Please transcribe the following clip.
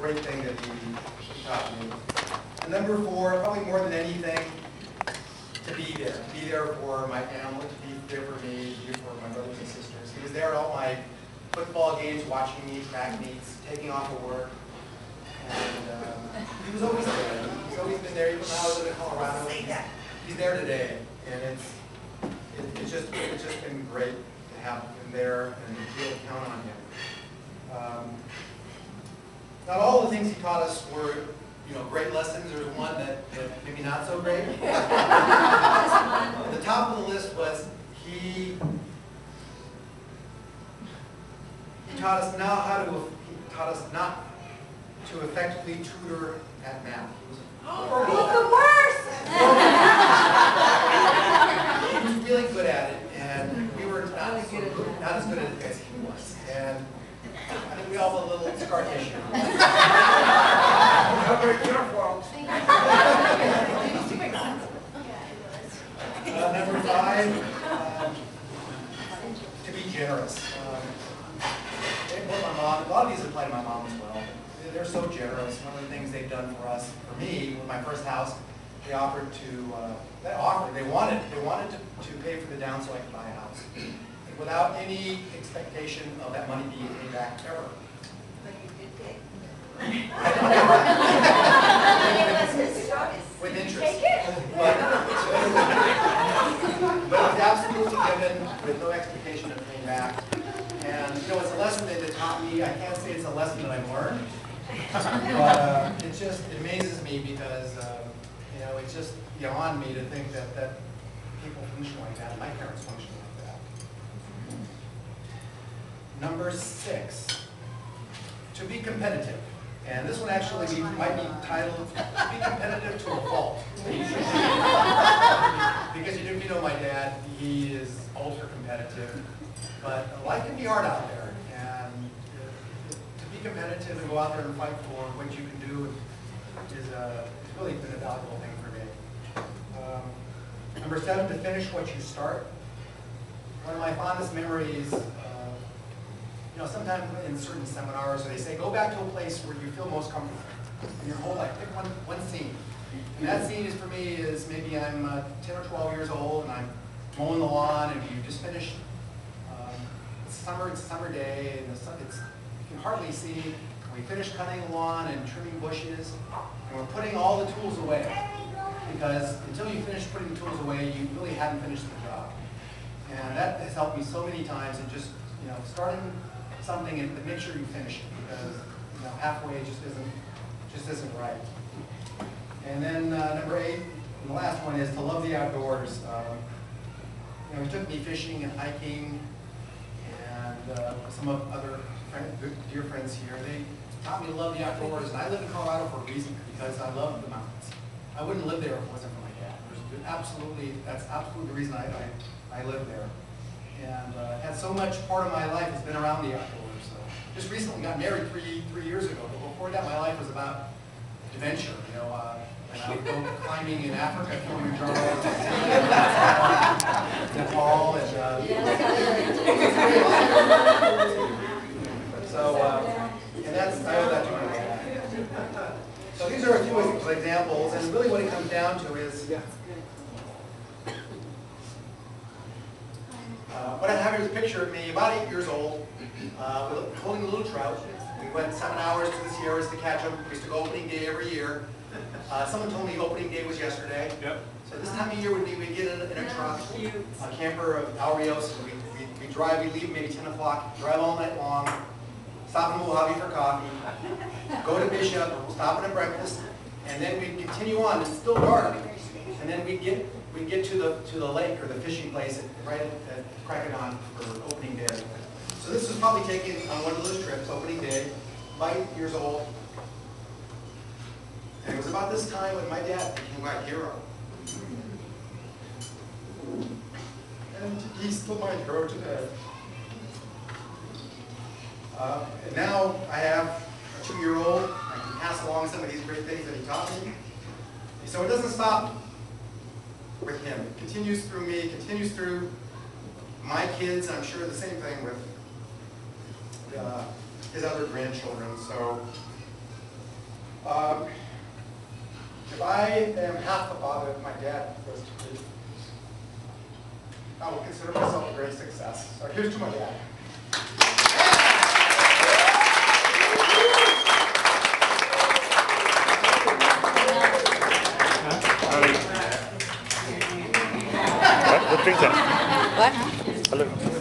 great thing that he taught me. And number 4, probably more than anything, to be there. Be there for my family, to be there for me, to be there for my brothers and sisters. He was there at all my football games, watching me, track meets, taking off of work. And he was always there. He's always been there, even when I was in Colorado. He's there today. And it's just been great to have him there and to be able to count on him. Not all the things he taught us were, great lessons. There was one that maybe not so great. The top of the list was he taught us not to effectively tutor at math. Even worse. He was really good at it, and we were not as good at it as he was. And I think we all have a little scar tissue. Your fault. Number 5, to be generous. Both my mom, a lot of these apply to my mom as well. They're so generous. One of the things they've done for us, for me, with my first house, they offered to, they wanted to pay for the down so I could buy a house, without any expectation of that money being paid back ever. But you did pay. With interest. But it was absolutely given with no expectation of paying back. And it's a lesson that it taught me. I can't say it's a lesson that I've learned, but it amazes me because it's just beyond me to think that people function like that. My parents function like that. Number 6, to be competitive. And this one actually might be titled, "To be competitive to a fault." Because if you know my dad, he is ultra competitive. But life can be hard out there. And to be competitive and go out there and fight for what you can do is really been a valuable thing for me. Number 7, to finish what you start. One of my fondest memories, sometimes in certain seminars, they say, go back to a place where you feel most comfortable in your whole life. Pick one scene. And that scene is, for me, is maybe I'm 10 or 12 years old and I'm mowing the lawn and you just finished. It's a summer day and the sun, you can hardly see. We finished cutting the lawn and trimming bushes and we're putting all the tools away. Because until you finish putting the tools away, you really haven't finished the job. And that has helped me so many times in just, starting something and make sure you finish it, because halfway just isn't right. And then number 8, and the last one, is to love the outdoors. He took me fishing and hiking, and some of other dear friends here. They taught me to love the outdoors, and I live in Colorado for a reason, because I love the mountains. I wouldn't live there if it wasn't for my dad. That's absolutely the reason I live there. And had so much part of my life has been around the outdoors. So just recently got married three years ago, but before that my life was about adventure. And I would go climbing in Africa, Kilimanjaro, Nepal, and and I owe that to my dad. So these are a few examples, and really what it comes down to is. What I have here is a picture of me, about 8 years old, holding a little trout. We went 7 hours to the Sierras to catch them. We used to go opening day every year. Someone told me opening day was yesterday. Yep. So this time of year we'd get in a truck, a camper of Al Rios, and we leave maybe 10 o'clock, drive all night long, stop in Mojave for coffee, go to Bishop, stop at breakfast, and then we'd continue on. It's still dark. And then we'd get to the lake or the fishing place right at crack of dawn for opening day. So this was probably taken on one of those trips, opening day, about 8 years old. And it was about this time when my dad became my hero. And he's still my hero today. And now I have a 2-year-old. I can pass along some of these great things that he taught me. So it doesn't stop with him. It continues through me, continues through my kids. I'm sure the same thing with his other grandchildren. So If I am half the father that my dad was to me, I will consider myself a great success. So here's to my dad. What drinks that? What? Hello.